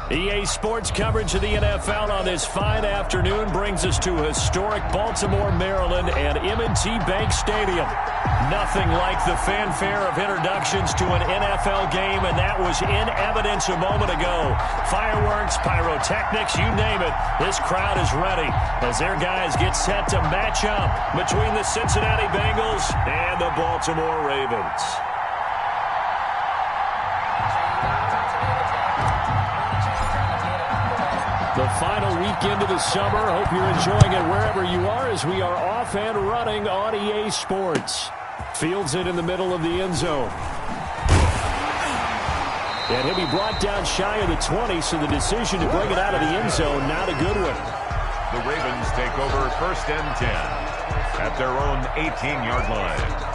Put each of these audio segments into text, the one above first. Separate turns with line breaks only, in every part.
EA Sports coverage of the NFL on this fine afternoon brings us to historic Baltimore, Maryland and M&T Bank Stadium. Nothing like the fanfare of introductions to an NFL game, and that was in evidence a moment ago. Fireworks, pyrotechnics, you name it. This crowd is ready as their guys get set to match up between the Cincinnati Bengals and the Baltimore Ravens. The final weekend of the summer. Hope you're enjoying it wherever you are as we are off and running on EA Sports. Fields it in the middle of the end zone. And he'll be brought down shy of the 20, so the decision to bring it out of the end zone, not a good one.
The Ravens take over 1st and 10 at their own 18-yard line.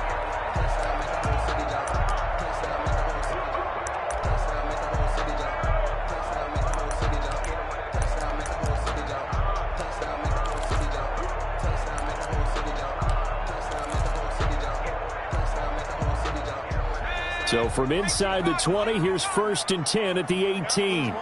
So from inside the 20, here's 1st and 10 at the 18. Yeah,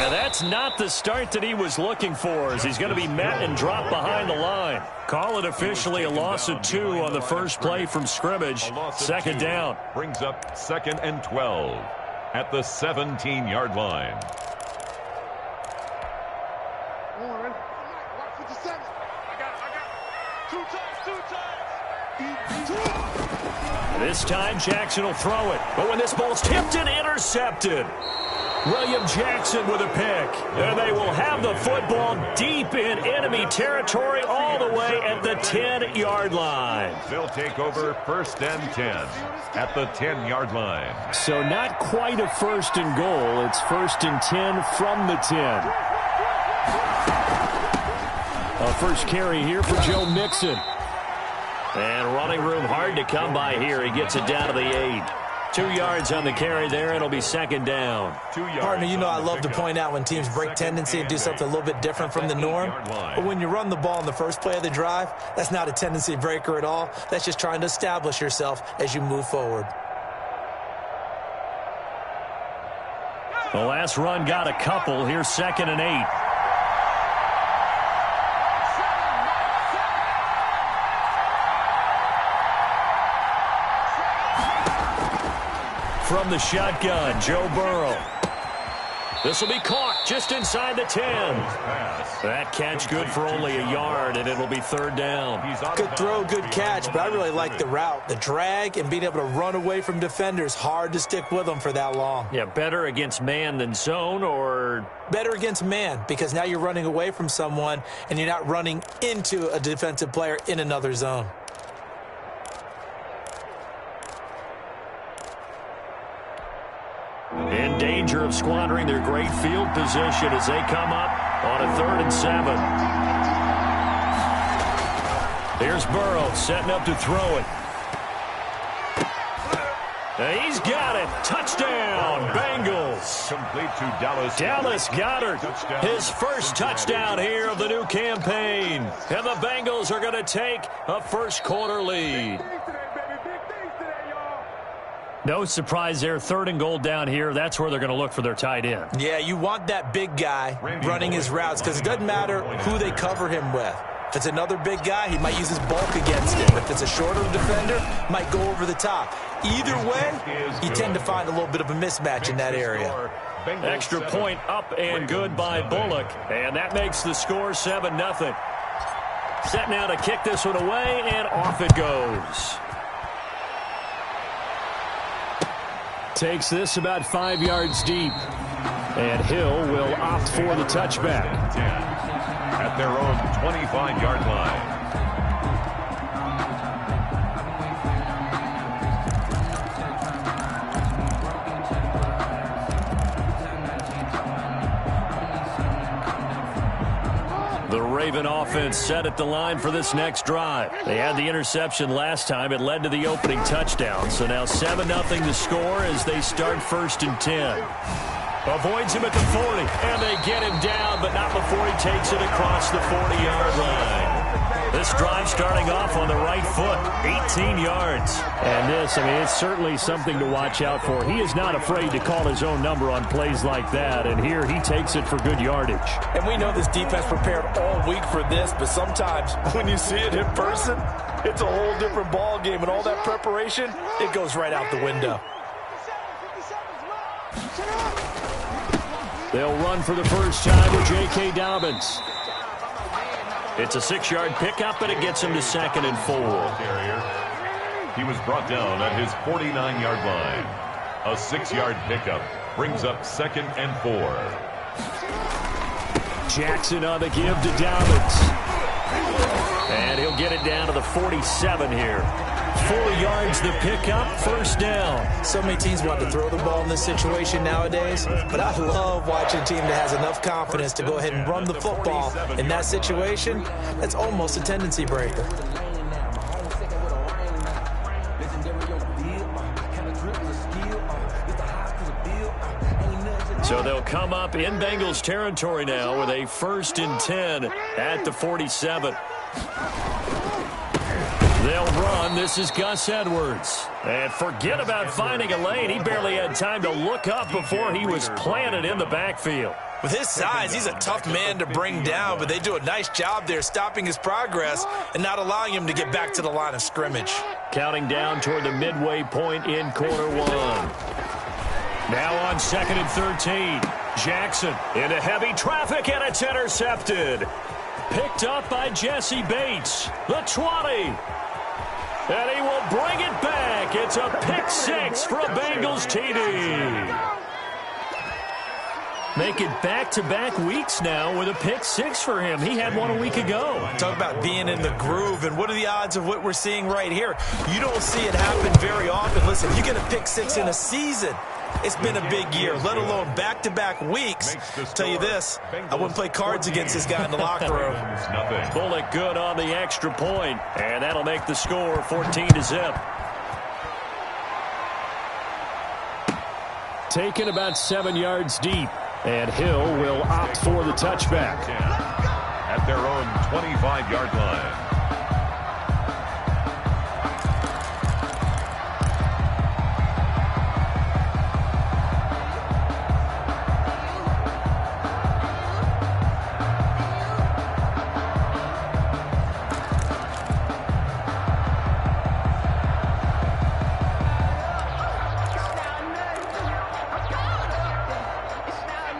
that's not the start that he was looking for, as he's going to be met and dropped behind the line. Call it officially a loss of 2 on the first play from scrimmage. 2nd down.
Brings up 2nd and 12 at the 17-yard line.
This time Jackson will throw it, but when this ball's tipped and intercepted, William Jackson with a pick, and they will have the football deep in enemy territory all the way at the 10-yard line.
They'll take over 1st and 10 at the 10-yard line.
So not quite a 1st and goal. It's 1st and 10 from the 10. A first carry here for Joe Mixon. And running room hard to come by here. He gets it down to the 8. 2 yards on the carry there. It'll be 2nd down.
Partner, you know I love to point out when teams break tendency and do something a little bit different from the norm. But when you run the ball in the first play of the drive, that's not a tendency breaker at all. That's just trying to establish yourself as you move forward.
The last run got a couple. Here's 2nd and 8. From the shotgun, Joe Burrow. This will be caught just inside the 10. That catch good for only a yard, and it'll be 3rd down.
Good throw, good catch, but I really like the route. The drag and being able to run away from defenders. Hard to stick with them for that long.
Yeah, better against man than zone, or?
Better against man, because now you're running away from someone, and you're not running into a defensive player in another zone.
In danger of squandering their great field position as they come up on a 3rd and 7. Here's Burrow setting up to throw it. He's got it. Touchdown, Bengals.
Complete to Dallas.
Dallas Goedert, his first touchdown here of the new campaign. And the Bengals are going to take a first-quarter lead. No surprise there. 3rd and goal down here. That's where they're going to look for their tight end.
Yeah, you want that big guy running his routes because it doesn't matter who they cover him with. If it's another big guy, he might use his bulk against him. If it's a shorter defender, might go over the top. Either way, you tend to find a little bit of a mismatch in that area.
Extra point up and good by Bullock. And that makes the score 7-0. Set now to kick this one away, and off it goes. Takes this about 5 yards deep. And Hill will opt for the touchback.
At their own 25-yard line.
The Raven offense set at the line for this next drive. They had the interception last time. It led to the opening touchdown. So now 7-0 to score as they start 1st and 10. Avoids him at the 40, and they get him down, but not before he takes it across the 40-yard line. This drive starting off on the right foot, 18 yards. And this, I mean, it's certainly something to watch out for. He is not afraid to call his own number on plays like that, and here he takes it for good yardage.
And we know this defense prepared all week for this, but sometimes when you see it in person, it's a whole different ball game, and all that preparation, it goes right out the window.
They'll run for the first time with J.K. Dobbins. It's a 6-yard pickup, but it gets him to 2nd and 4.
He was brought down at his 49-yard line. A 6-yard pickup brings up 2nd and 4.
Jackson on the give to Dobbins. And he'll get it down to the 47 here. 4 yards the pickup, first down.
So many teams want to throw the ball in this situation nowadays, but I love watching a team that has enough confidence to go ahead and run the football. In that situation, that's almost a tendency breaker.
So they'll come up in Bengals territory now with a 1st and 10 at the 47. They'll run. This is Gus Edwards. And forget about finding a lane. He barely had time to look up before he was planted in the backfield.
With his size, he's a tough man to bring down, but they do a nice job there stopping his progress and not allowing him to get back to the line of scrimmage.
Counting down toward the midway point in quarter 1. Now on 2nd and 13. Jackson into heavy traffic, and it's intercepted. Picked up by Jesse Bates. The 20. And he will bring it back. It's a pick 6 for a Bengals TD. Make it back-to-back weeks now with a pick 6 for him. He had one a week ago.
Talk about being in the groove, and what are the odds of what we're seeing right here? You don't see it happen very often. Listen, you get a pick 6 in a season. It's been a big year, let alone back-to-back weeks. Tell you this, I wouldn't play cards against this guy in the locker room.
Bullet good on the extra point, and that'll make the score 14-0. Taken about 7 yards deep, and Hill will opt for the touchback.
At their own 25-yard line.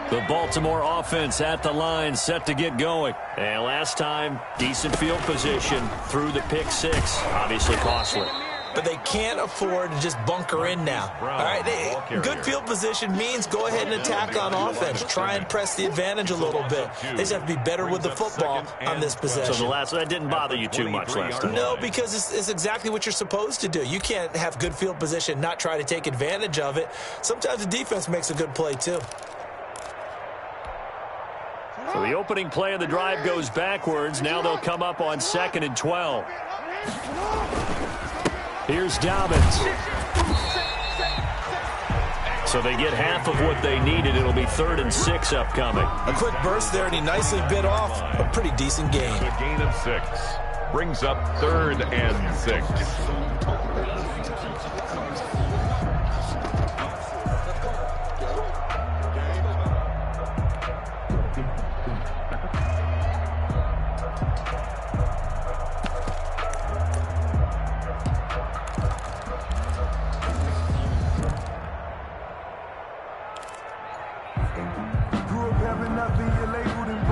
The Baltimore offense at the line, set to get going. And last time, decent field position through the pick 6. Obviously costly.
But they can't afford to just bunker in now. All right, good field position means go ahead and attack on offense. Try and press the advantage a little bit. They just have to be better with the football on this possession.
So that didn't bother you too much last time?
No, because it's exactly what you're supposed to do. You can't have good field position, not try to take advantage of it. Sometimes the defense makes a good play too.
So the opening play of the drive goes backwards. Now they'll come up on 2nd and 12. Here's Dobbins. So they get half of what they needed. It'll be 3rd and 6 upcoming.
A quick burst there, and he nicely bit off a pretty decent gain.
A gain of 6. Brings up 3rd and 6.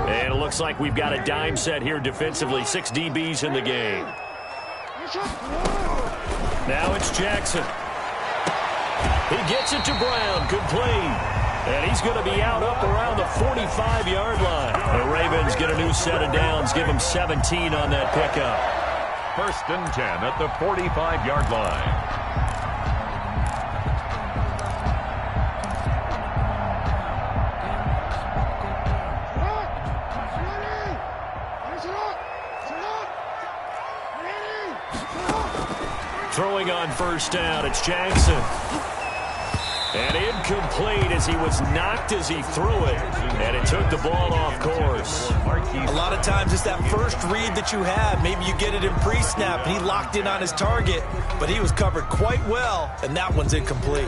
And it looks like we've got a dime set here defensively. 6 DBs in the game. Now it's Jackson. He gets it to Brown. Good play. And he's going to be out up around the 45-yard line. The Ravens get a new set of downs. Give them 17 on that pickup.
1st and 10 at the 45-yard line.
Throwing on 1st down, it's Jackson. And incomplete as he was knocked as he threw it. And it took the ball off course.
A lot of times it's that first read that you have. Maybe you get it in pre-snap, and he locked in on his target, but he was covered quite well, and that one's incomplete.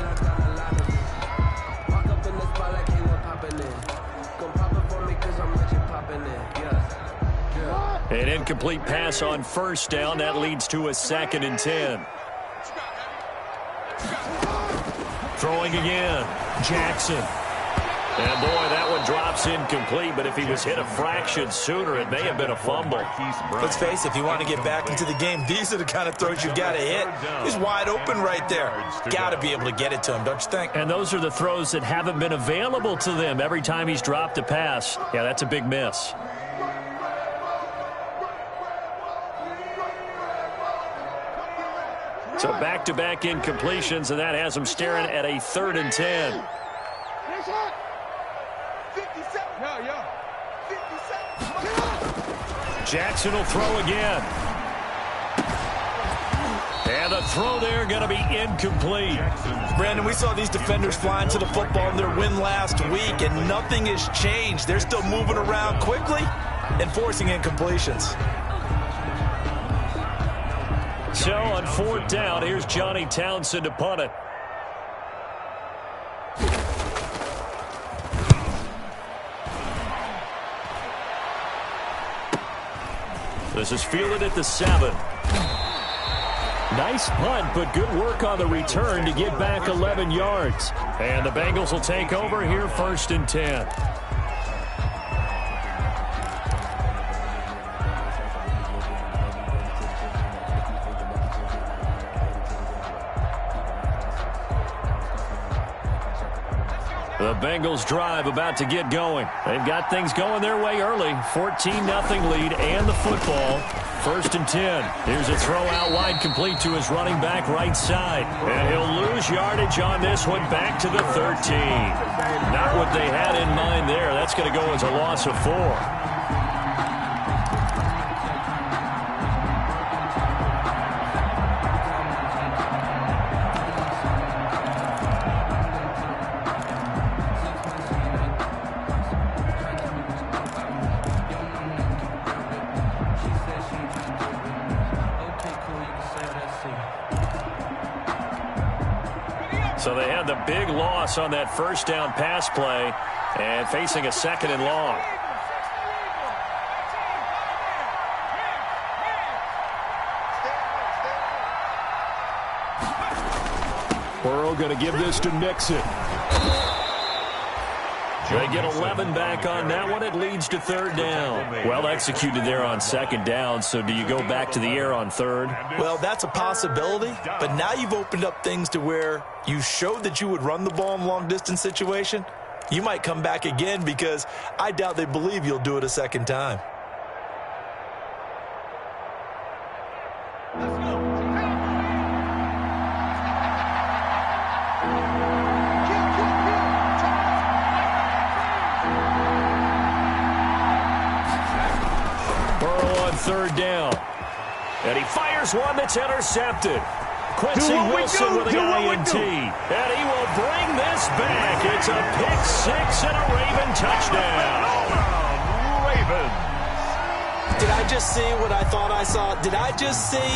An incomplete pass on first down. That leads to a 2nd and 10. Throwing again. Jackson. And boy, that one drops incomplete, but if he was hit a fraction sooner, it may have been a fumble.
Let's face it, if you want to get back into the game, these are the kind of throws you got to hit. He's wide open right there. Got to be able to get it to him, don't you think?
And those are the throws that haven't been available to them every time he's dropped a pass. Yeah, that's a big miss. So back-to-back incompletions, and that has him staring at a 3rd and 10. Jackson will throw again. And the throw there going to be incomplete.
Brandon, we saw these defenders flying to the football in their win last week, and nothing has changed. They're still moving around quickly and forcing incompletions.
So on 4th down, here's Johnny Townsend to punt it. This is fielded at the 7. Nice punt, but good work on the return to get back 11 yards. And the Bengals will take over here 1st and 10. The Bengals drive about to get going. They've got things going their way early. 14-0 lead and the football. 1st and 10. Here's a throw out wide complete to his running back right side. And he'll lose yardage on this one back to the 13. Not what they had in mind there. That's going to go as a loss of 4. So they had the big loss on that 1st down pass play and facing a 2nd and long. Burrow going to give this to Mixon. They get 11 back on that one. It leads to 3rd down. Well executed there on 2nd down. So do you go back to the air on 3rd?
Well, that's a possibility. But now you've opened up things to where you showed that you would run the ball in long-distance situation. You might come back again because I doubt they believe you'll do it a 2nd time.
Burrow on 3rd down. And he fires one that's intercepted. Quincy Wilson with the INT. And he will bring this back. It's a pick-6 and a Raven touchdown.
Ravens.
Did I just see what I thought I saw? Did I just see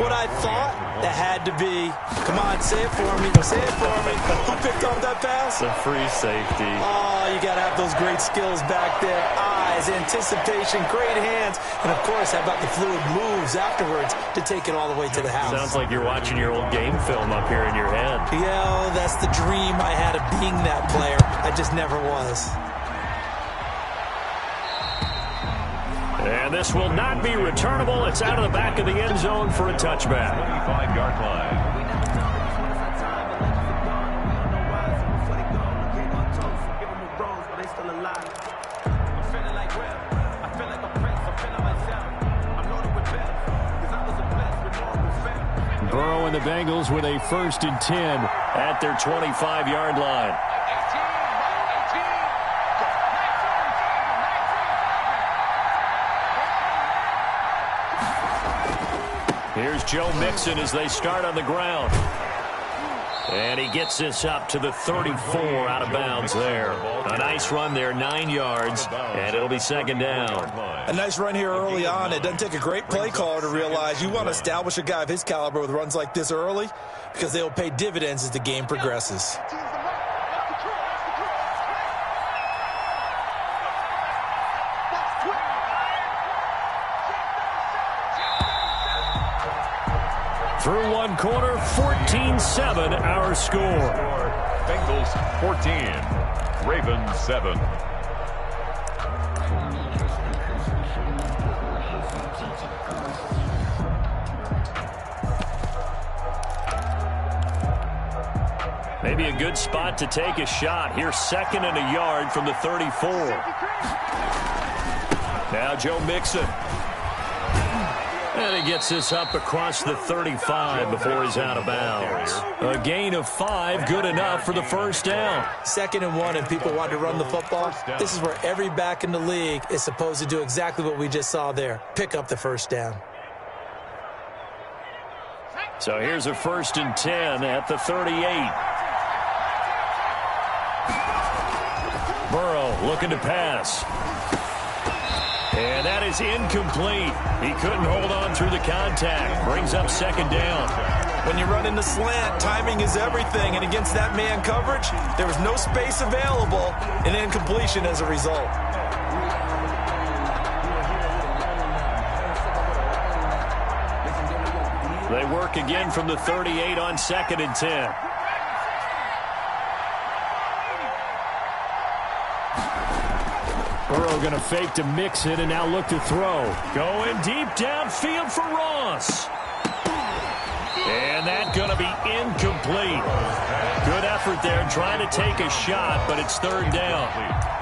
what I thought? That had to be. Come on, say it for me. Say it for me. Who picked off that pass?
The free safety.
Oh, you got to have those great skills back there. Eyes, anticipation, great hands. And, of course, how about the fluid moves afterwards to take it all the way to the house?
Sounds like you're watching your old game film up here in your head.
Yeah, that's the dream I had of being that player. I just never was.
And this will not be returnable. It's out of the back of the end zone for a touchback.
25-yard line.
Burrow and the Bengals with a 1st and 10 at their 25-yard line. Here's Joe Mixon as they start on the ground. And he gets this up to the 34 out of bounds there. A nice run there, 9 yards, and it'll be second down.
A nice run here early on. It doesn't take a great play caller to realize you want to establish a guy of his caliber with runs like this early because they will pay dividends as the game progresses.
Through one quarter, 14-7 our score.
Bengals 14, Ravens 7.
Maybe a good spot to take a shot. Here's 2nd and a yard from the 34. Now Joe Mixon. And he gets this up across the 35 before he's out of bounds. A gain of 5, good enough for the first down.
2nd and 1, and people want to run the football. This is where every back in the league is supposed to do exactly what we just saw there. Pick up the first down.
So here's a 1st and 10 at the 38. Burrow looking to pass. And that is incomplete. He couldn't hold on through the contact. Brings up 2nd down.
When you run in the slant, timing is everything. And against that man coverage, there was no space available, and incompletion as a result.
They work again from the 38 on 2nd and 10. Burrow going to fake to mix it and now look to throw. Going deep downfield for Ross. And that's going to be incomplete. Good effort there trying to take a shot, but it's 3rd down.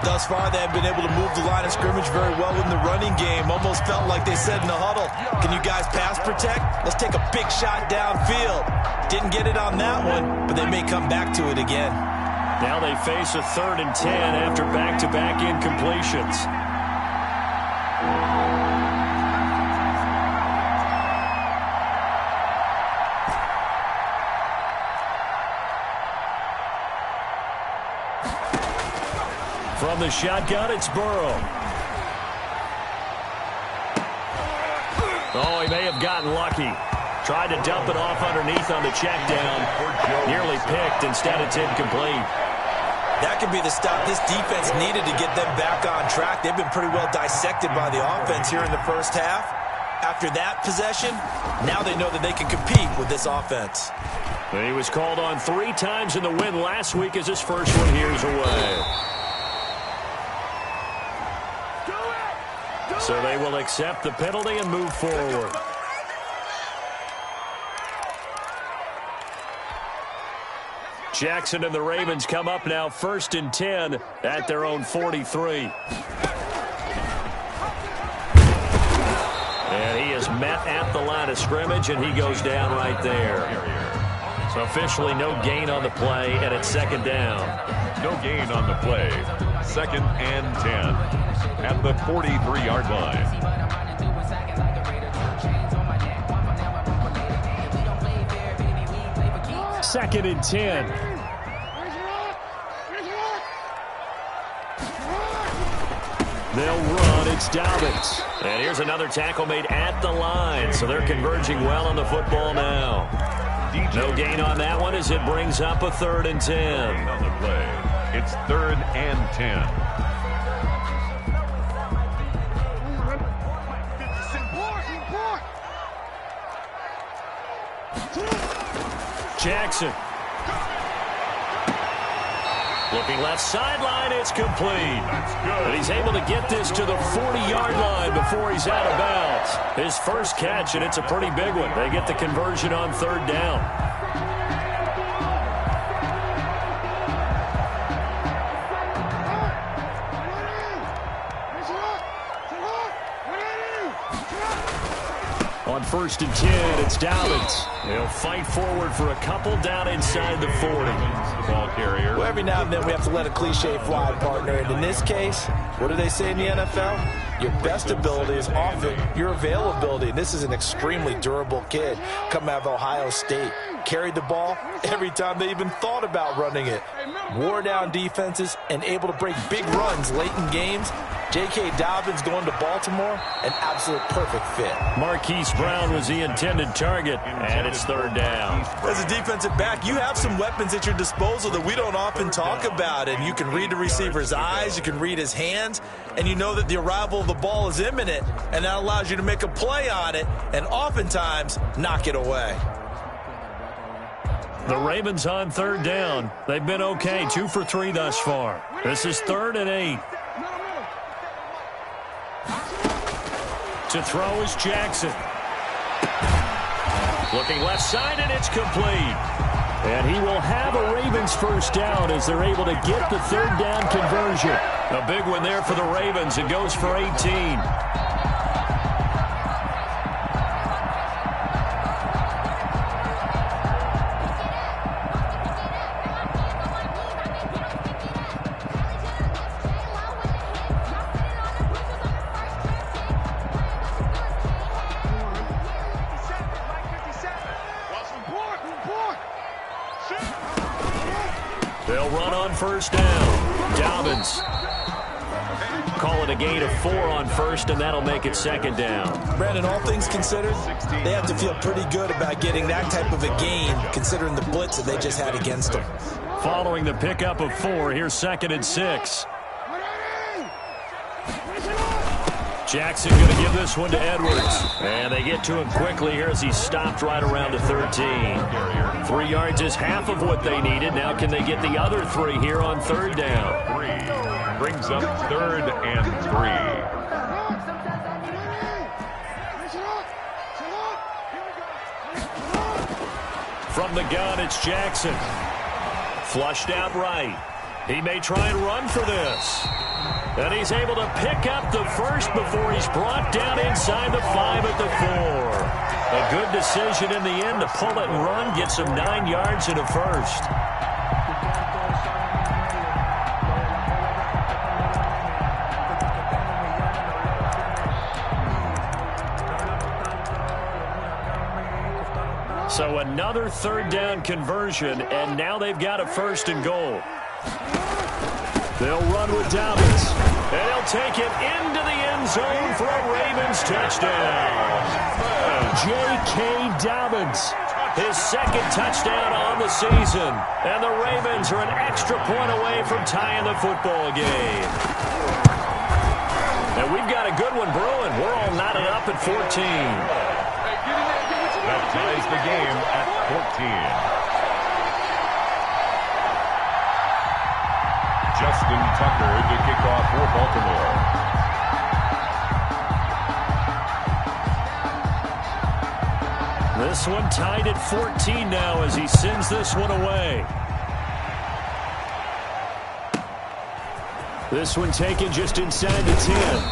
Thus far, they have been able to move the line of scrimmage very well in the running game. Almost felt like they said in the huddle, can you guys pass protect? Let's take a big shot downfield. Didn't get it on that one, but they may come back to it again.
Now they face a 3rd and 10 after back-to-back incompletions. From the shotgun, it's Burrow. Oh, he may have gotten lucky. Tried to dump it off underneath on the check down. Nearly picked. Instead, it's incomplete.
That could be the stop this defense needed to get them back on track. They've been pretty well dissected by the offense here in the first half. After that possession, now they know that they can compete with this offense.
He was called on 3 times in the win last week as his first one here's away. So they will accept the penalty and move forward. Jackson and the Ravens come up now 1st and 10 at their own 43. And he is met at the line of scrimmage, and he goes down right there. So officially no gain on the play, and it's 2nd down.
No gain on the play. 2nd and 10 at the 43-yard line.
2nd and 10. They'll run. It's Dobbins. And here's another tackle made at the line. So they're converging well on the football now. No gain on that one as it brings up a 3rd and 10.
On the play. It's 3rd and 10.
Jackson. Looking left sideline, it's complete. But he's able to get this to the 40-yard line before he's out of bounds. His first catch, and it's a pretty big one. They get the conversion on 3rd down. On 1st and 10, it's Dobbins. They'll fight forward for a couple down inside the 40.
The ball carrier.
Well, every now and then we have to let a cliche fly, partner. And in this case, What do they say in the NFL? Your best ability is often your availability. And this is an extremely durable kid coming out of Ohio State. Carried the ball every time they even thought about running it. Wore down defenses and able to break big runs late in games. J.K. Dobbins going to Baltimore, an absolute perfect fit.
Marquise Brown was the intended target, and it's third down.
As a defensive back, you have some weapons at your disposal that we don't often talk about, and you can read the receiver's eyes, you can read his hands, and you know that the arrival of the ball is imminent, and that allows you to make a play on it, and oftentimes knock it away.
The Ravens on third down. They've been okay, 2 for 3 thus far. This is 3rd and 8. To throw is Jackson. Looking left side, and it's complete. And he will have a Ravens first down as they're able to get the third down conversion. A big one there for the Ravens. It goes for 18. They'll run on first down. Dobbins. Call it a gain of 4 on first, and that'll make it second down.
Brandon, all things considered, they have to feel pretty good about getting that type of a gain, considering the blitz that they just had against them.
Following the pickup of 4, here's 2nd and 6. Jackson going to give this one to Edwards. And they get to him quickly here as he stopped right around the 13. 3 yards is half of what they needed. Now can they get the other 3 here on third down?
3 brings up 3rd and 3.
From the gun, it's Jackson. Flushed out right. He may try and run for this. And he's able to pick up the first before he's brought down inside the 5 at the 4. A good decision in the end to pull it and run, get some 9 yards and a first. So another third down conversion, and now they've got a 1st and goal. They'll run with Dobbins, and he'll take it into the end zone for a Ravens touchdown. J.K. Dobbins, his 2nd touchdown on the season, and the Ravens are an extra point away from tying the football game. And we've got a good one brewing. We're all knotted up at 14.
That ties the game at 14. Justin Tucker to kick off for Baltimore.
This one tied at 14 now as he sends this one away. This one taken just inside the 10.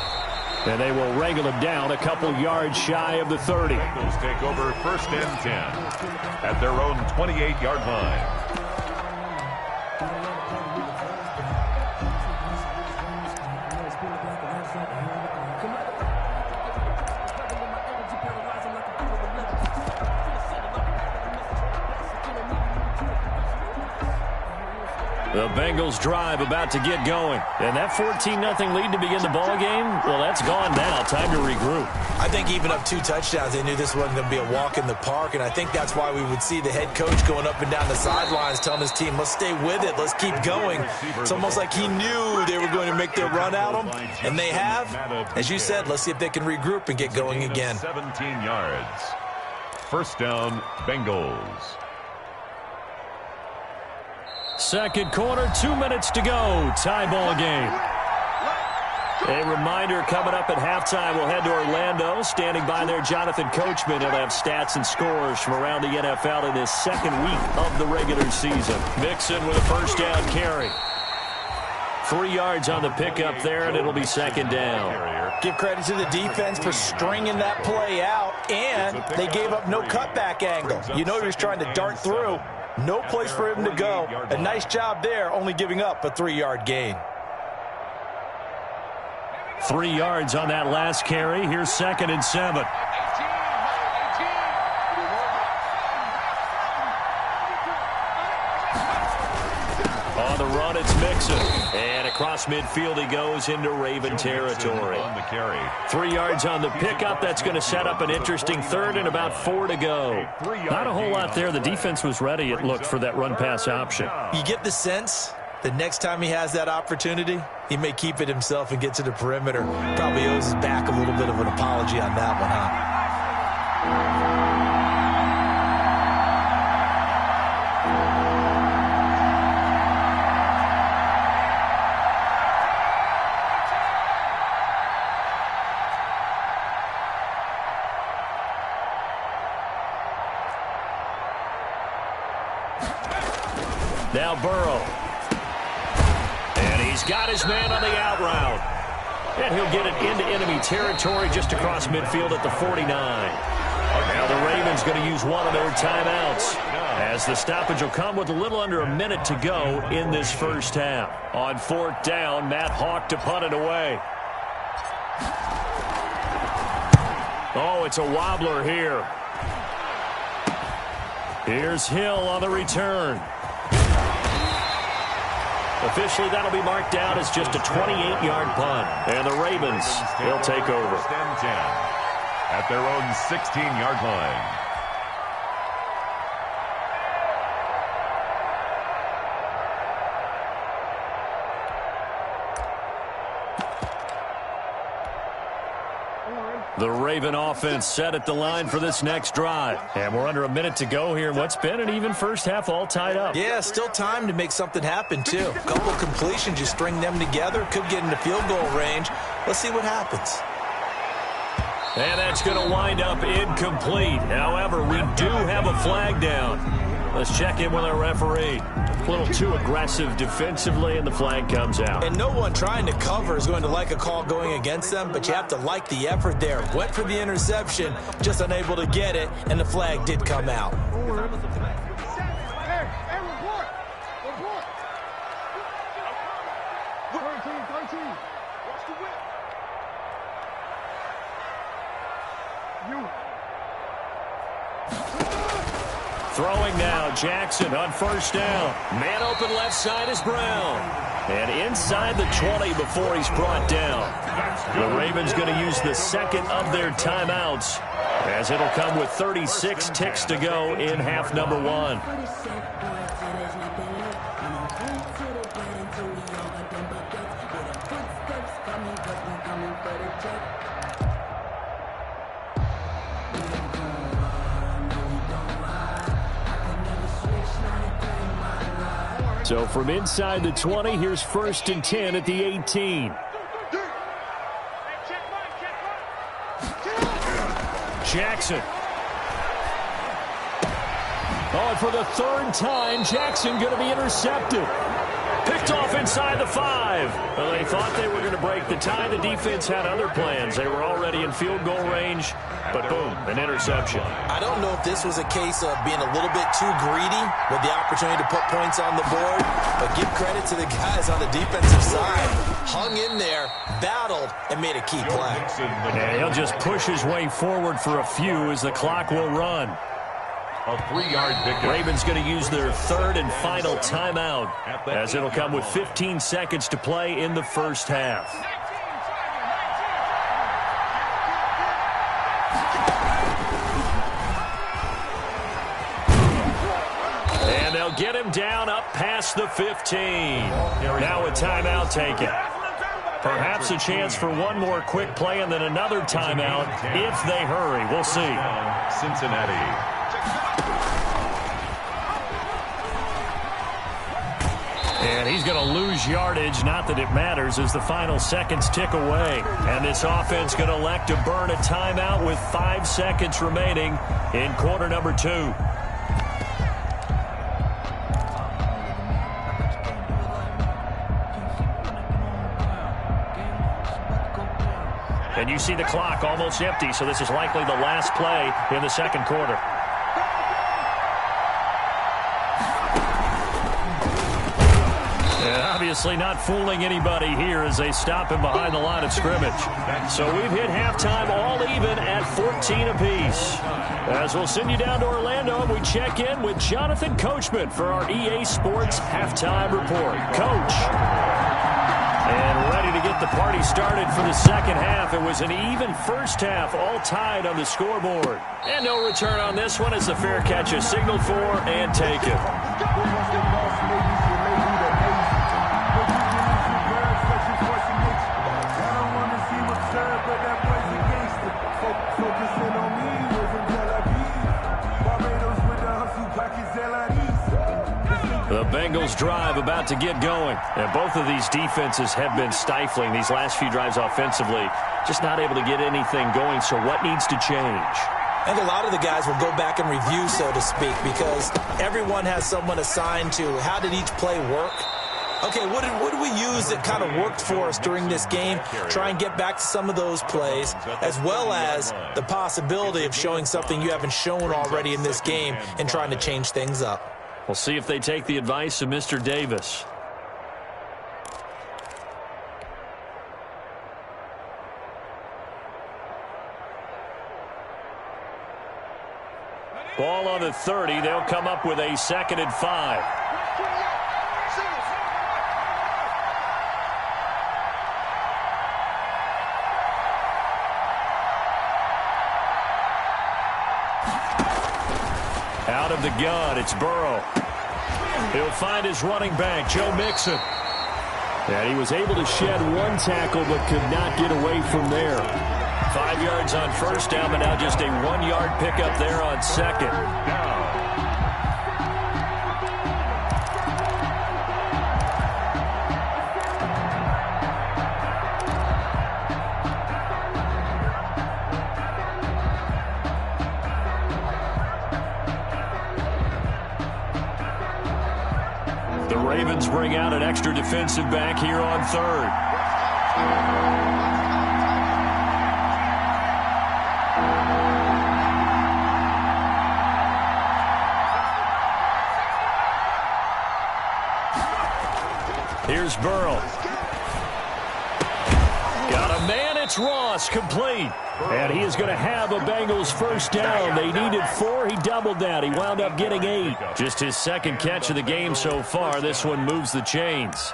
And they will wrangle him down a couple yards shy of the 30.
Bengals take over 1st and 10 at their own 28-yard line.
The Bengals drive about to get going. And that 14-0 lead to begin the ball game, well, that's gone now. Time to regroup.
I think even up 2 touchdowns, they knew this wasn't going to be a walk in the park, and I think that's why we would see the head coach going up and down the sidelines telling his team, let's stay with it, let's keep going. It's almost like he knew they were going to make their run at him, and they have. As you said, let's see if they can regroup and get going again.
17 yards. 1st down, Bengals.
2nd quarter, 2 minutes to go. Tie ball game. A reminder coming up at halftime, we'll head to Orlando. Standing by there, Jonathan Coachman. He'll have stats and scores from around the NFL in his 2nd week of the regular season. Mixon with a 1st down carry. 3 yards on the pickup there, and it'll be 2nd down.
Give credit to the defense for stringing that play out, and they gave up no cutback angle. You know he was trying to dart through. No place for him to go. A nice job there, only giving up a 3-yard gain.
3 yards on that last carry. Here's 2nd and 7. On the run, it's Mixon. And across midfield he goes into Raven territory.
On the carry.
3 yards on the pickup. That's going to set up an interesting third and about 4 to go. Not a whole lot there. The defense was ready, it looked, for that run-pass option.
You get the sense the next time he has that opportunity, he may keep it himself and get to the perimeter. Probably owes his back a little bit of an apology on that one, huh?
Now Burrow. And he's got his man on the out route. And he'll get it into enemy territory just across midfield at the 49. Now the Ravens going to use one of their timeouts, as the stoppage will come with a little under a minute to go in this first half. On 4th down, Matt Hawk to punt it away. Oh, it's a wobbler here. Here's Hill on the return. Officially, that'll be marked down as just a 28-yard punt. And the Ravens, they'll take over.
At their own 16-yard line.
The Raven offense set at the line for this next drive. And we're under a minute to go here in what's been an even first half, all tied up.
Yeah, still time to make something happen, too. A couple completions, you string them together, could get into field goal range. Let's see what happens.
And that's going to wind up incomplete. However, we do have a flag down. Let's check in with our referee. A little too aggressive defensively, and the flag comes out.
And no one trying to cover is going to like a call going against them, but you have to like the effort there. Went for the interception, just unable to get it, and the flag did come out.
Throwing now, Jackson on 1st down. Man open left side is Brown. And inside the 20 before he's brought down. The Ravens going to use the 2nd of their timeouts, as it'll come with 36 ticks to go in half number 1. So from inside the 20, here's 1st and 10 at the 18. Jackson. Oh, and for the 3rd time, Jackson going to be intercepted. Picked off inside the 5. Well, they thought they were going to break the tie. The defense had other plans. They were already in field goal range, but boom, an interception.
I don't know if this was a case of being a little bit too greedy with the opportunity to put points on the board, but give credit to the guys on the defensive side. Hung in there, battled, and made a key play.
And he'll just push his way forward for a few as the clock will run.
A 3-yard pickup.
Ravens going to use their 3rd and final timeout, as it'll come with 15 seconds to play in the first half. And they'll get him down up past the 15. Now a timeout taken. Perhaps a chance for one more quick play and then another timeout if they hurry. We'll see.
Cincinnati.
And he's going to lose yardage. Not that it matters as the final seconds tick away. And this offense going to elect to burn a timeout with 5 seconds remaining in quarter number 2. And you see the clock almost empty, so this is likely the last play in the second quarter. Obviously not fooling anybody here as they stop him behind the line of scrimmage. So we've hit halftime all even at 14 apiece. As we'll send you down to Orlando, we check in with Jonathan Coachman for our EA Sports Halftime Report. Coach. And ready to get the party started for the second half. It was an even first half, all tied on the scoreboard. And no return on this one as the fair catch is signaled for and taken. The Bengals drive about to get going. And both of these defenses have been stifling these last few drives offensively. Just not able to get anything going. So what needs to change?
I think a lot of the guys will go back and review, so to speak, because everyone has someone assigned to how did each play work. Okay, what did we use that kind of worked for us during this game? Try and get back to some of those plays, as well as the possibility of showing something you haven't shown already in this game and trying to change things up.
We'll see if they take the advice of Mr. Davis. Ball on the 30. They'll come up with a 2nd and 5. Out of the gun, it's Burrow. He'll find his running back, Joe Mixon. And he was able to shed one tackle but could not get away from there. 5 yards on first down, but now just a 1-yard pickup there on second. The Ravens bring out an extra defensive back here on 3rd. Here's Burrow. Got a man, it's Ross, complete. And he is going to have a Bengals first down. They needed 4, he doubled that. He wound up getting 8. Just his 2nd catch of the game so far. This one moves the chains.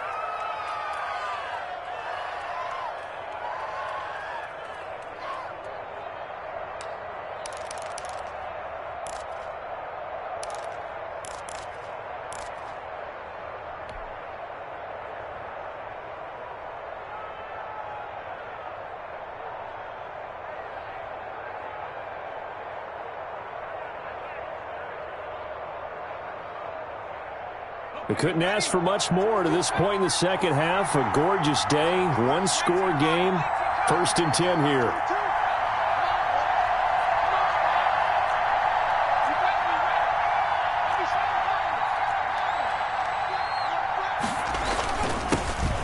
We couldn't ask for much more to this point in the second half. A gorgeous day, one-score game, 1st and 10 here.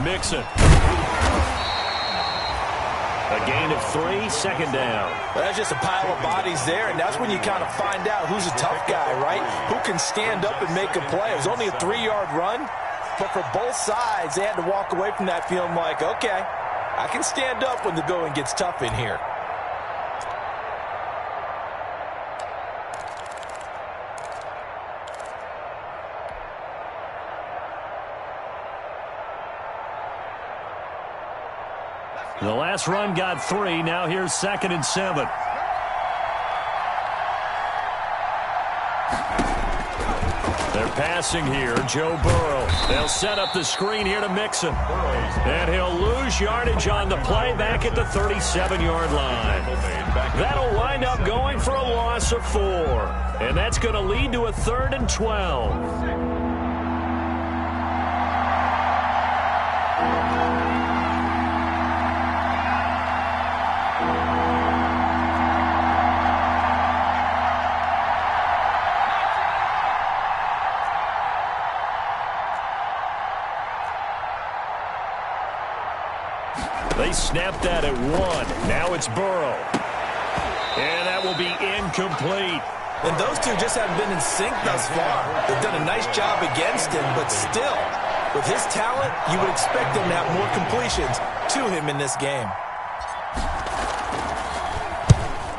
Mixon. A gain of 3, 2nd down.
Well, that's just a pile of bodies there, and that's when you kind of find out who's a tough guy, right? Who can stand up and make a play. It was only a 3-yard run, but for both sides, they had to walk away from that feeling like, okay, I can stand up when the going gets tough in here.
The last run got 3. Now here's 2nd and 7. They're passing here. Joe Burrow. They'll set up the screen here to Mixon. And he'll lose yardage on the play back at the 37-yard line. That'll wind up going for a loss of 4. And that's going to lead to a 3rd and 12. They snapped that at 1. Now it's Burrow. And that will be incomplete.
And those two just haven't been in sync thus far. They've done a nice job against him, but still, With his talent, you would expect him to have more completions to him in this game.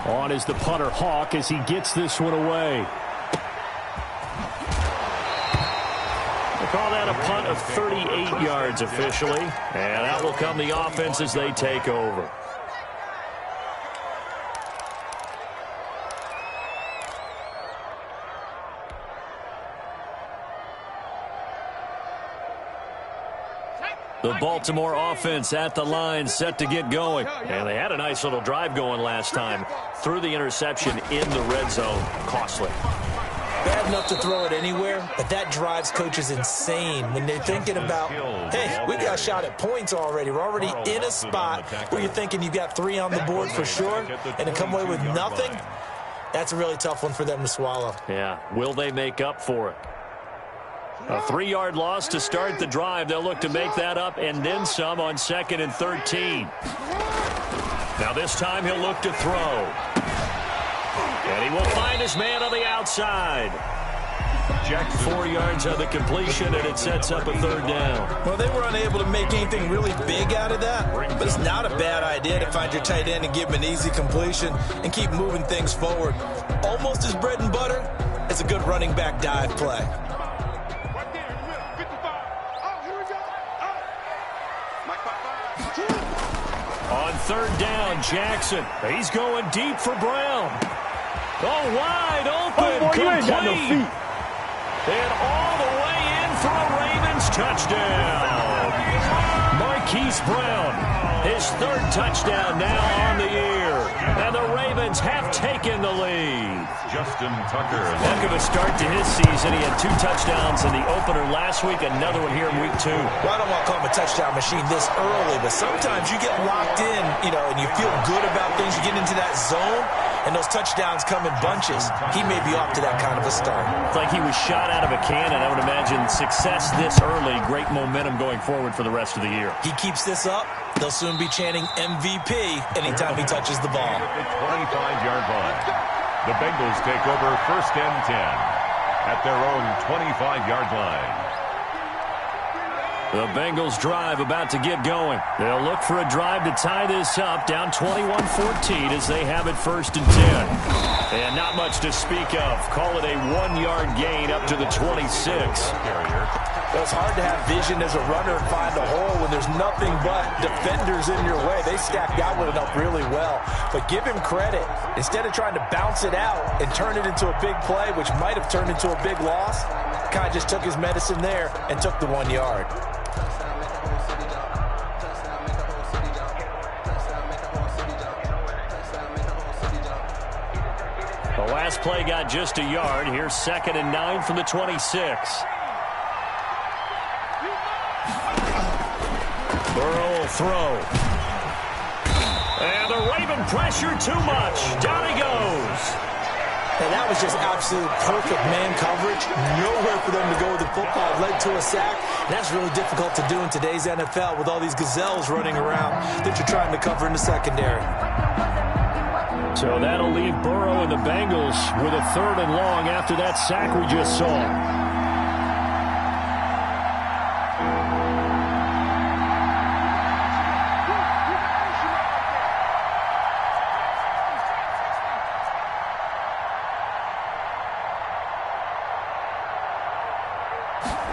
On is the punter Hawk as he gets this one away. They call that a punt of 38 yards officially. And out will come the offense as they take over. The Baltimore offense at the line, set to get going. And they had a nice little drive going last time. Threw the interception in the red zone. Costly.
Bad enough to throw it anywhere, but that drives coaches insane when they're thinking about, hey, we got a shot at points already. We're already in a spot where you're thinking you've got 3 on the board for sure, and to come away with nothing, that's a really tough one for them to swallow.
Yeah, will they make up for it? A 3-yard loss to start the drive. They'll look to make that up and then some on 2nd and 13. Now this time he'll look to throw. And he will find his man on the outside. Jack 4 yards on the completion, and it sets up a 3rd down.
Well, they were unable to make anything really big out of that, but it's not a bad idea to find your tight end and give him an easy completion and keep moving things forward. Almost his bread and butter. It's a good running back dive play.
On 3rd down, Jackson. He's going deep for Brown. Oh, wide open. Complete. And all the way in for a Ravens touchdown. Marquise Brown, his 3rd touchdown now on the year. And the Ravens have taken the lead.
Justin Tucker.
Heck of a start to his season. He had 2 touchdowns in the opener last week, another one here in week 2.
Well, I don't want to call him a touchdown machine this early, but sometimes you get locked in, and you feel good about things. You get into that zone, and those touchdowns come in bunches. He may be off to that kind of a start.
It's like he was shot out of a cannon. I would imagine success this early, great momentum going forward for the rest of the year.
He keeps this up, they'll soon be chanting MVP anytime he touches the ball.
25-yard line. The Bengals take over 1st and 10 at their own 25-yard line.
The Bengals drive about to get going. They'll look for a drive to tie this up, down 21-14 as they have it 1st and 10. And not much to speak of. Call it a 1-yard gain up to the 26.
Well, it's hard to have vision as a runner and find a hole when there's nothing but defenders in your way. They stacked that one up really well. But give him credit. Instead of trying to bounce it out and turn it into a big play, which might have turned into a big loss, kind of just took his medicine there and took the 1 yard.
The last play got just a yard. Here's 2nd and 9 from the 26. Burrow will throw. And the Raven pressure too much. Down he goes.
And that was just absolute perfect man coverage. Nowhere for them to go with the football. Led to a sack. And that's really difficult to do in today's NFL with all these gazelles running around that you're trying to cover in the secondary.
So that'll leave Burrow and the Bengals with a 3rd and long after that sack we just saw.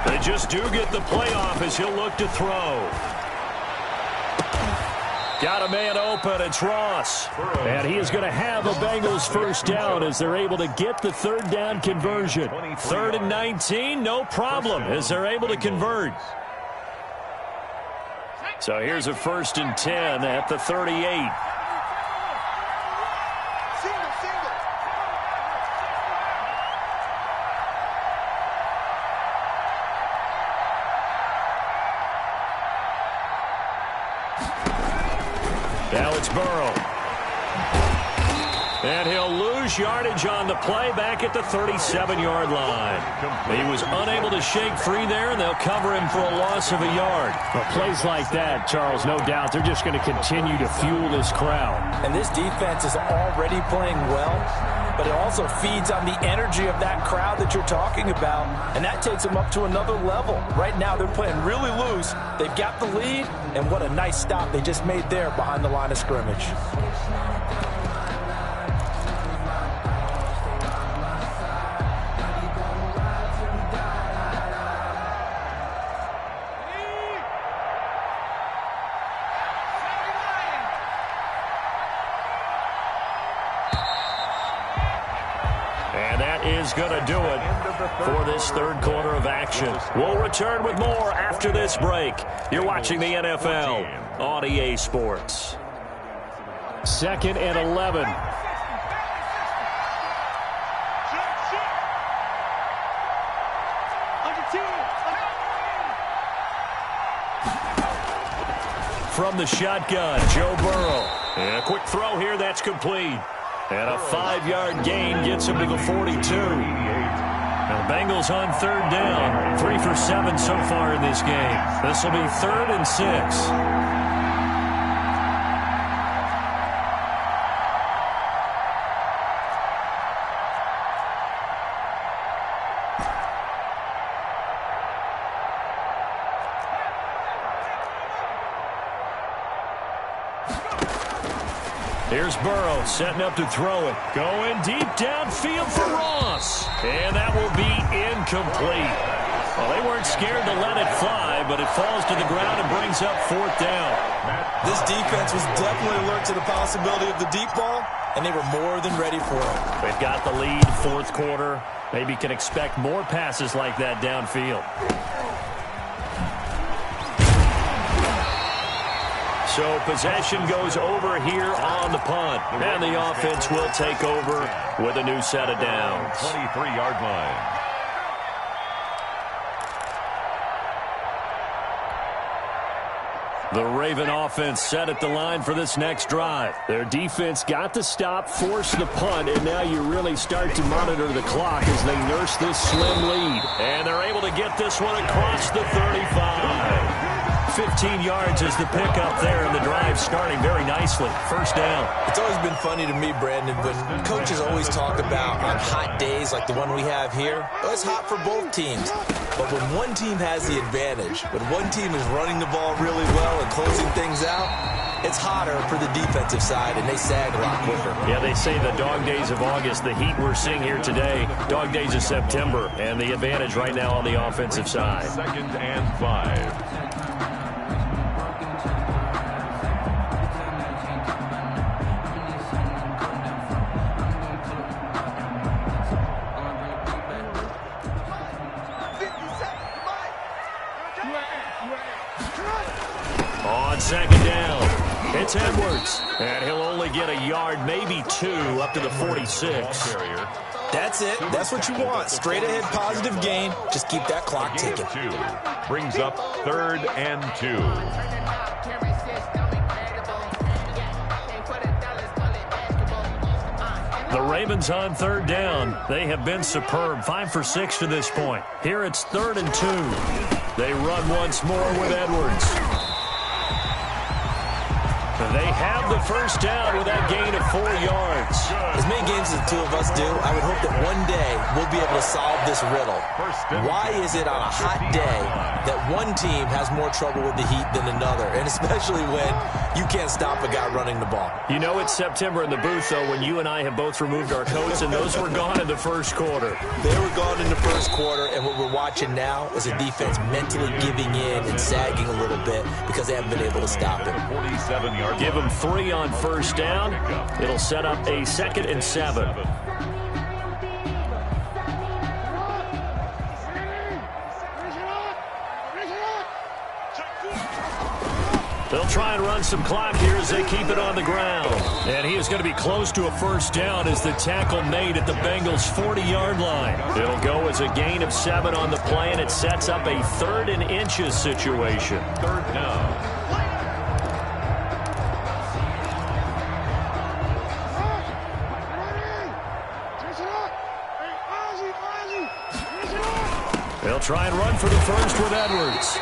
They just do get the playoff as he'll look to throw. Got a man open. It's Ross. And he is going to have a Bengals 1st down as they're able to get the 3rd down conversion. 3rd and 19, no problem as they're able to convert. So here's a 1st and 10 at the 38. Now it's Burrow. And he'll lose yardage on the play back at the 37-yard line. He was unable to shake free there, and they'll cover him for a loss of a yard. Well, plays like that, Charles, no doubt, they're just going to continue to fuel this crowd.
And this defense is already playing well. but it also feeds on the energy of that crowd that you're talking about, and that takes them up to another level. Right now, they're playing really loose. They've got the lead, and what a nice stop they just made there behind the line of scrimmage.
And that is going to do it for this third quarter of action. We'll return with more after this break. You're watching the NFL on EA Sports. 2nd and 11. From the shotgun, Joe Burrow. And a quick throw here that's complete. And a 5-yard gain gets him to the 42. Now the Bengals on third down. 3 for 7 so far in this game. This will be 3rd and 6. Here's Burrow setting up to throw it. Going deep downfield for Ross. And that will be incomplete. Well, they weren't scared to let it fly, but it falls to the ground and brings up 4th down.
This defense was definitely alert to the possibility of the deep ball, and they were more than ready for it.
They've got the lead, 4th quarter. Maybe can expect more passes like that downfield. So possession goes over here on the punt. And the offense will take over with a new set of downs.
23-yard line.
The Raven offense set at the line for this next drive. Their defense got the stop, forced the punt, and now you really start to monitor the clock as they nurse this slim lead. And they're able to get this one across the 35. 15 yards is the pickup there, and the drive starting very nicely. 1st down.
It's always been funny to me, Brandon, when coaches always talk about on hot days like the one we have here, it's hot for both teams. But when one team has the advantage, when one team is running the ball really well and closing things out, it's hotter for the defensive side, and they sag a lot quicker.
Yeah, they say the dog days of August, the heat we're seeing here today, dog days of September, and the advantage right now on the offensive side.
2nd and 5.
On 2nd down, it's Edwards. And he'll only get a yard, maybe 2, up to the 46.
That's it. That's what you want. Straight ahead positive gain. Just keep that clock ticking.
2 brings up 3rd and 2.
The Ravens on 3rd down. They have been superb. 5 for 6 to this point. Here it's 3rd and 2. They run once more with Edwards. They have the 1st down with that gain of 4 yards.
As many games as the two of us do, I would hope that one day we'll be able to solve this riddle. Why is it on a hot day that one team has more trouble with the heat than another, and especially when you can't stop a guy running the ball?
You know it's September in the booth, though, when you and I have both removed our coats, and those were gone in the 1st quarter.
They were gone in the 1st quarter, and what we're watching now is a defense mentally giving in and sagging a little bit because they haven't been able to stop it.
47-yard.
Give them 3 on 1st down. It'll set up a 2nd and 7. They'll try and run some clock here as they keep it on the ground. And he is going to be close to a 1st down as the tackle made at the Bengals' 40-yard line. It'll go as a gain of 7 on the play, and it sets up a 3rd and inches situation.
3rd down.
They'll try and run for the 1st with Edwards.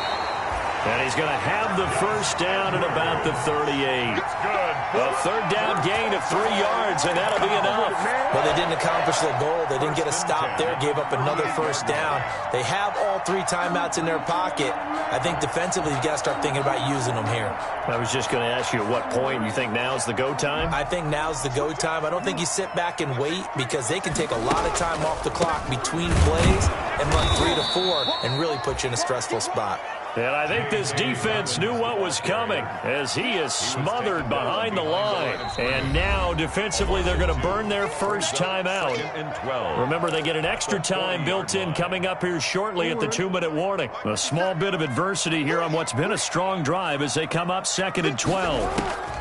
And he's going to have the first down at about the 38. A third down gain of 3 yards, and that'll be enough.
Well, they didn't accomplish their goal. They didn't get a stop there, gave up another first down. They have all 3 timeouts in their pocket. I think defensively, you've got to start thinking about using them here.
I was just going to ask you at what point you think now's the go time?
I think now's the go time. I don't think you sit back and wait because they can take a lot of time off the clock between plays and run 3 to 4 and really put you in a stressful spot.
And I think this defense knew what was coming as he is smothered behind the line. And now, defensively, they're going to burn their first timeout. Remember, they get an extra time built in coming up here shortly at the 2-minute warning. A small bit of adversity here on what's been a strong drive as they come up 2nd and 12.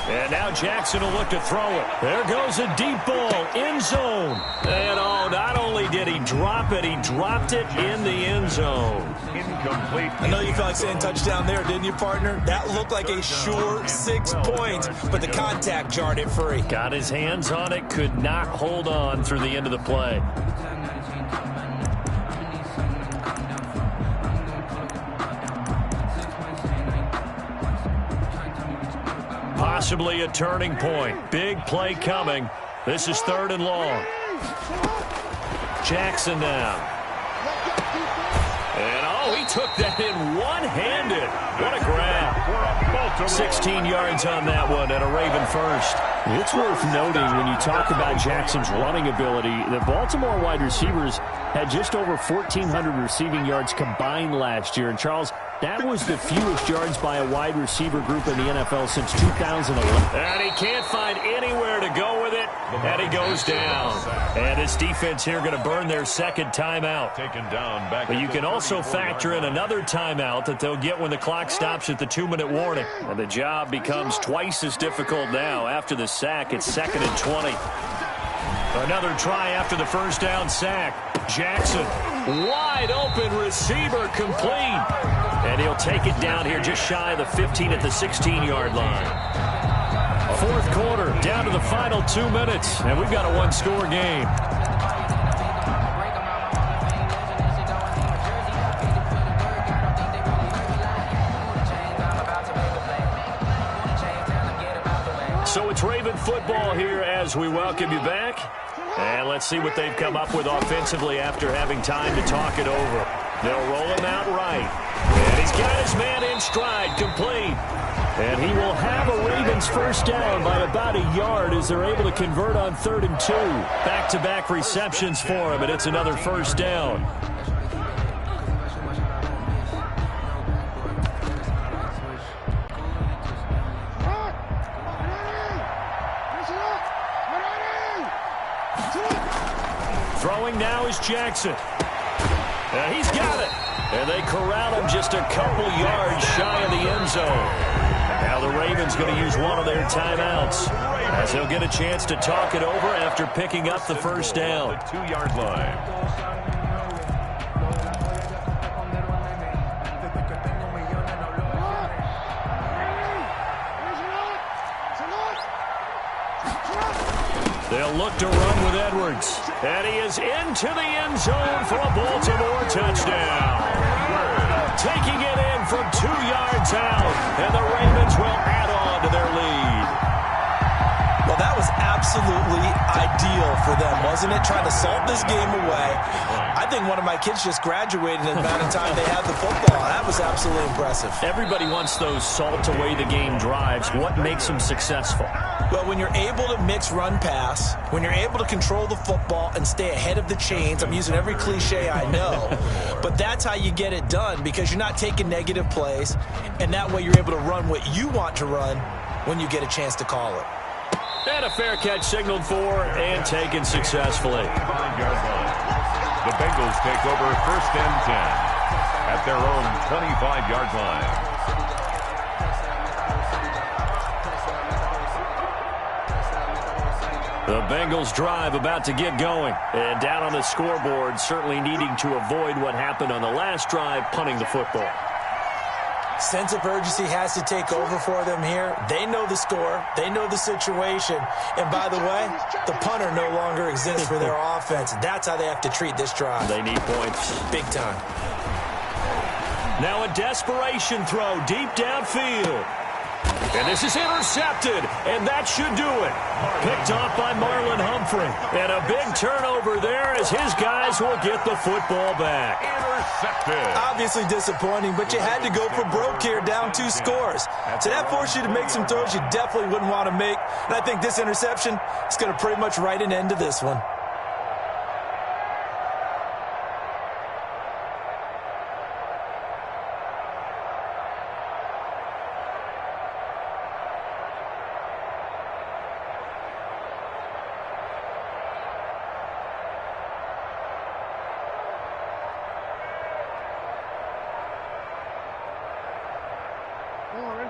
And now Jackson will look to throw it. There goes a deep ball, end zone. And not only did he drop it, he dropped it in the end zone.
Incomplete.
I know you felt like saying touchdown there, didn't you, partner? That looked like a sure 6 points, but the contact jarred it free.
Got his hands on it, could not hold on through the end of the play. Possibly a turning point. Big play coming. This is 3rd and long. Jackson now. And he took that in one-handed. What a grab. 16 yards on that one and a Raven first. It's worth noting when you talk about Jackson's running ability, the Baltimore wide receivers had just over 1,400 receiving yards combined last year. And Charles, that was the fewest yards by a wide receiver group in the NFL since 2011. And he can't find anywhere to go with it, and he goes down. And this defense here going to burn their 2nd timeout.
Taken down back.
But you can also factor in another timeout that they'll get when the clock stops at the 2-minute warning. And the job becomes twice as difficult now after the sack. It's 2nd and 20. Another try after the first down sack. Jackson, wide open receiver, complete. And he'll take it down here just shy of the 15 at the 16-yard line. 4th quarter, down to the final 2 minutes, and we've got a 1-score game. So it's Raven football here as we welcome you back. And let's see what they've come up with offensively after having time to talk it over. They'll roll him out right. And he's got his man in stride, complete. And he will have a Ravens first down by about a yard as they're able to convert on 3rd and 2. Back-to-back receptions for him, and it's another first down. Throwing now is Jackson. And he's got it. And they corral him just a couple yards shy of the end zone. Now the Ravens going to use one of their timeouts as they'll get a chance to talk it over after picking up the first down.
2-yard line.
They'll look to run with Edwards. And he is into the end zone for a Baltimore touchdown. Taking it in from 2 yards out. And the Ravens will add on to their lead.
Well, that was absolutely ideal for them, wasn't it? Trying to salt this game away. I think one of my kids just graduated in the amount of time they had the football. That was absolutely impressive.
Everybody wants those salt away the game drives. What makes them successful?
Well, when you're able to mix run-pass, when you're able to control the football and stay ahead of the chains, I'm using every cliche I know, but that's how you get it done because you're not taking negative plays, and that way you're able to run what you want to run when you get a chance to call it.
And a fair catch signaled for and taken successfully.
The Bengals take over 1st and 10 at their own 25-yard line.
The Bengals drive about to get going. And down on the scoreboard, certainly needing to avoid what happened on the last drive, punting the football.
Sense of urgency has to take over for them here. They know the score. They know the situation. And by the way, the punter no longer exists for their offense. That's how they have to treat this drive.
They need points.
Big time.
Now a desperation throw deep downfield. And this is intercepted, and that should do it. Picked off by Marlon Humphrey. And a big turnover there as his guys will get the football back.
Intercepted.
Obviously disappointing, but you had to go for broke here, down 2 scores. So that forced you to make some throws you definitely wouldn't want to make. And I think this interception is going to pretty much write an end to this one.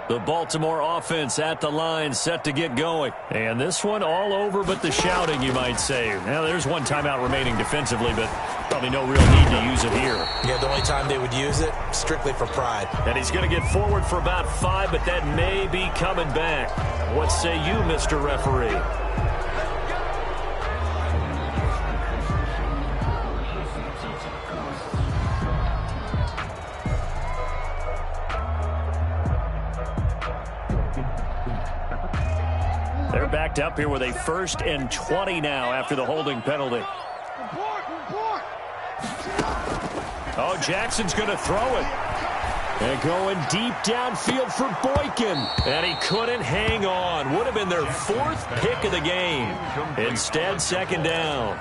The Baltimore offense at the line, set to get going. And this one all over but the shouting, you might say. Now, there's one timeout remaining defensively, but probably no real need to use it here.
Yeah, the only time they would use it, strictly for pride.
And he's going to get forward for about 5, but that may be coming back. What say you, Mr. Referee? They're backed up here with a 1st and 20 now after the holding penalty. Oh, Jackson's going to throw it. And going deep downfield for Boykin. And he couldn't hang on. Would have been their 4th pick of the game. Instead, 2nd down.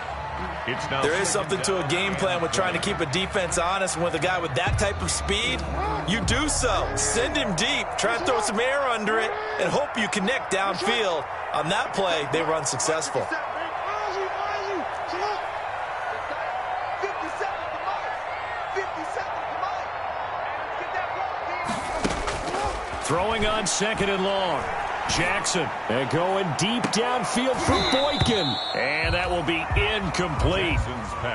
There is something to a game plan with trying to keep a defense honest. With a guy with that type of speed, you do so. Send him deep. Try and throw some air under it and hope you connect downfield. On that play, they were unsuccessful.
Throwing on 2nd and long. Jackson, and going deep downfield for Boykin. And that will be incomplete.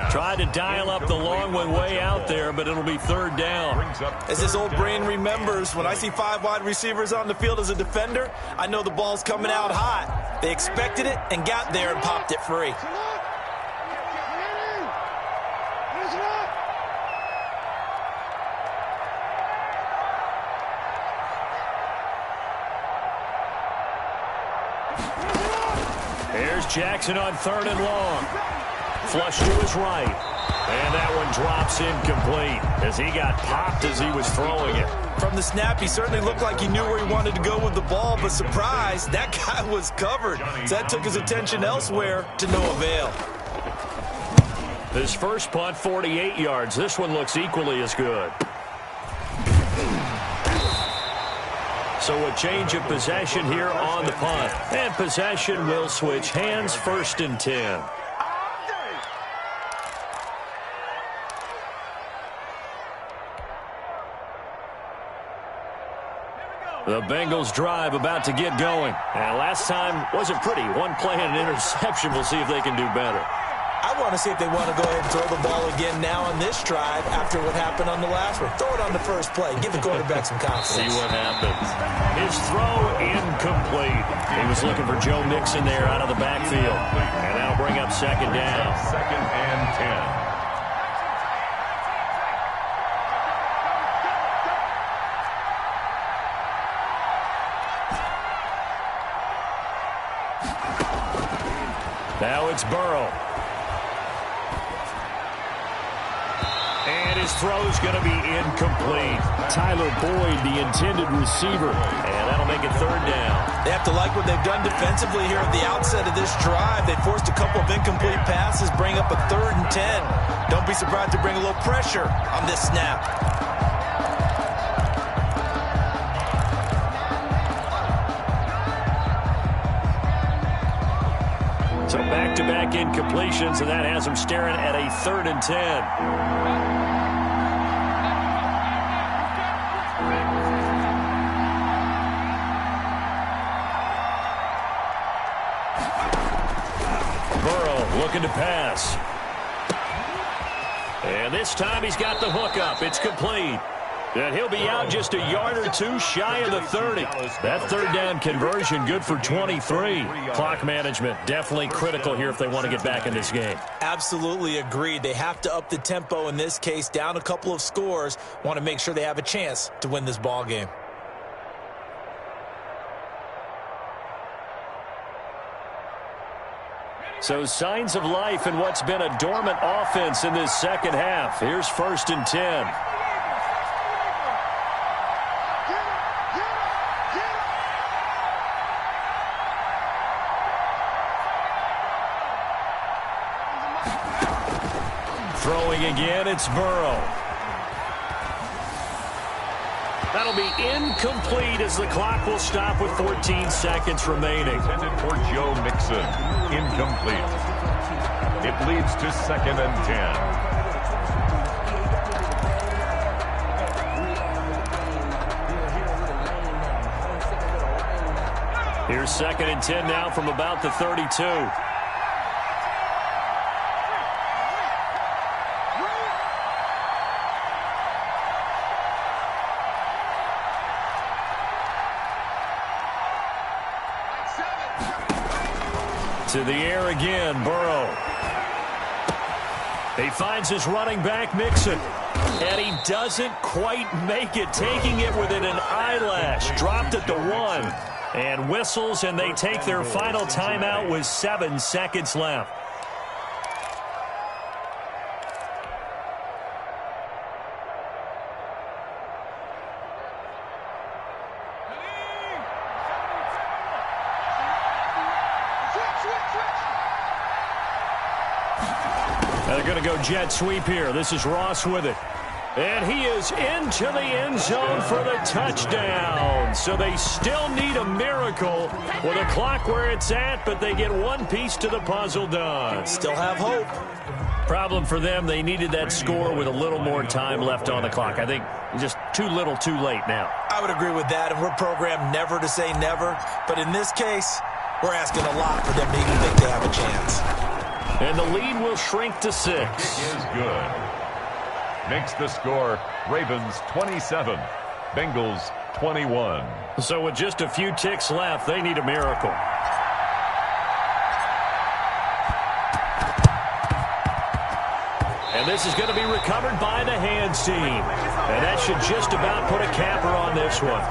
Tried to dial up the long one way out there, but it'll be 3rd down.
As this old brain remembers, when I see 5 wide receivers on the field as a defender, I know the ball's coming out hot. They expected it and got there and popped it free.
Here's Jackson on 3rd and long. Flush to his right. And that one drops incomplete as he got popped as he was throwing it.
From the snap, he certainly looked like he knew where he wanted to go with the ball, but surprise, that guy was covered. So that took his attention elsewhere to no avail.
His first punt, 48 yards. This one looks equally as good. So a change of possession here on the punt. And possession will switch hands, 1st and 10. The Bengals drive about to get going. And last time wasn't pretty. One play and an interception. We'll see if they can do better.
I want to see if they want to go ahead and throw the ball again now on this drive after what happened on the last one. Throw it on the first play. Give the quarterback some confidence.
See what happens. His throw incomplete. He was looking for Joe Mixon there out of the backfield. And that'll bring up 2nd down.
2nd and 10.
Now it's Burrow. And his throw's going to be incomplete. Tyler Boyd, the intended receiver. And that'll make it 3rd down.
They have to like what they've done defensively here at the outset of this drive. They forced a couple of incomplete passes, bring up a 3rd and 10. Don't be surprised to bring a little pressure on this snap.
So back-to-back incompletions, and that has him staring at a 3rd and 10. Looking to pass. And this time he's got the hook up. It's complete. And he'll be out just a yard or two shy of the 30. That third down conversion good for 23. Clock management definitely critical here if they want to get back in this game.
Absolutely agreed. They have to up the tempo in this case, down a couple of scores. Want to make sure they have a chance to win this ball game.
So signs of life in what's been a dormant offense in this second half. Here's 1st and 10. Throwing again, it's Burrow. That'll be incomplete as the clock will stop with 14 seconds remaining.
Intended for Joe Mixon. Incomplete. It leads to 2nd and 10.
Here's 2nd and 10 now from about the 32. To the air again, Burrow. He finds his running back, Mixon. And he doesn't quite make it, taking it within an eyelash. Dropped at the 1. And whistles, and they take their final timeout with 7 seconds left. They're going to go jet sweep here. This is Ross with it. And he is into the end zone for the touchdown. So they still need a miracle with a clock where it's at, but they get one piece to the puzzle done.
Still have hope.
Problem for them, they needed that score with a little more time left on the clock. I think just too little too late now.
I would agree with that, and we're programmed never to say never. But in this case, we're asking a lot for them to even think they have a chance.
And the lead will shrink to 6.
Is good. Makes the score Ravens 27, Bengals 21.
So with just a few ticks left, they need a miracle. And this is going to be recovered by the hands team. And that should just about put a capper on this one.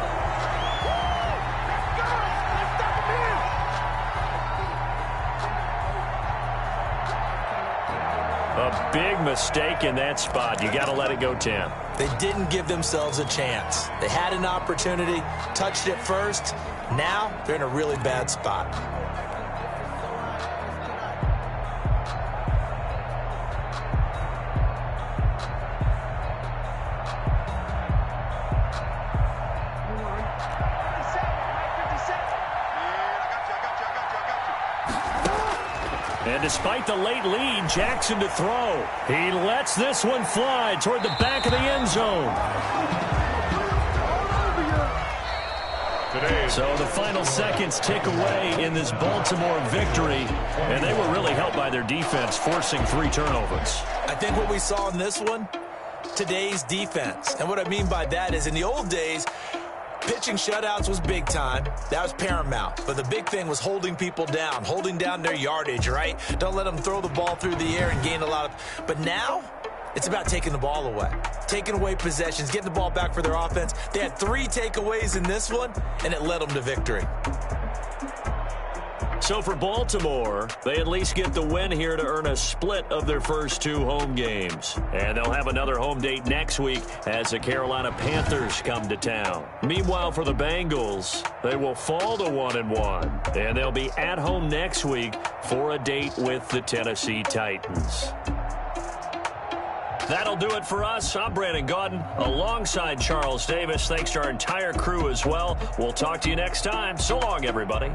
A big mistake in that spot. You got to let it go 10.
They didn't give themselves a chance. They had an opportunity, touched it first. Now they're in a really bad spot.
And despite the late lead, Jackson to throw. He lets this one fly toward the back of the end zone. So the final seconds tick away in this Baltimore victory, and they were really helped by their defense, forcing 3 turnovers.
I think what we saw in this one, today's defense. And what I mean by that is in the old days, pitching shutouts was big time. That was paramount. But the big thing was holding people down, holding down their yardage, right? Don't let them throw the ball through the air and gain a lot of... But now, it's about taking the ball away. Taking away possessions, getting the ball back for their offense. They had 3 takeaways in this one, and it led them to victory.
So for Baltimore, they at least get the win here to earn a split of their first 2 home games. And they'll have another home date next week as the Carolina Panthers come to town. Meanwhile, for the Bengals, they will fall to 1-1. And they'll be at home next week for a date with the Tennessee Titans. That'll do it for us. I'm Brandon Gaudin alongside Charles Davis. Thanks to our entire crew as well. We'll talk to you next time. So long, everybody.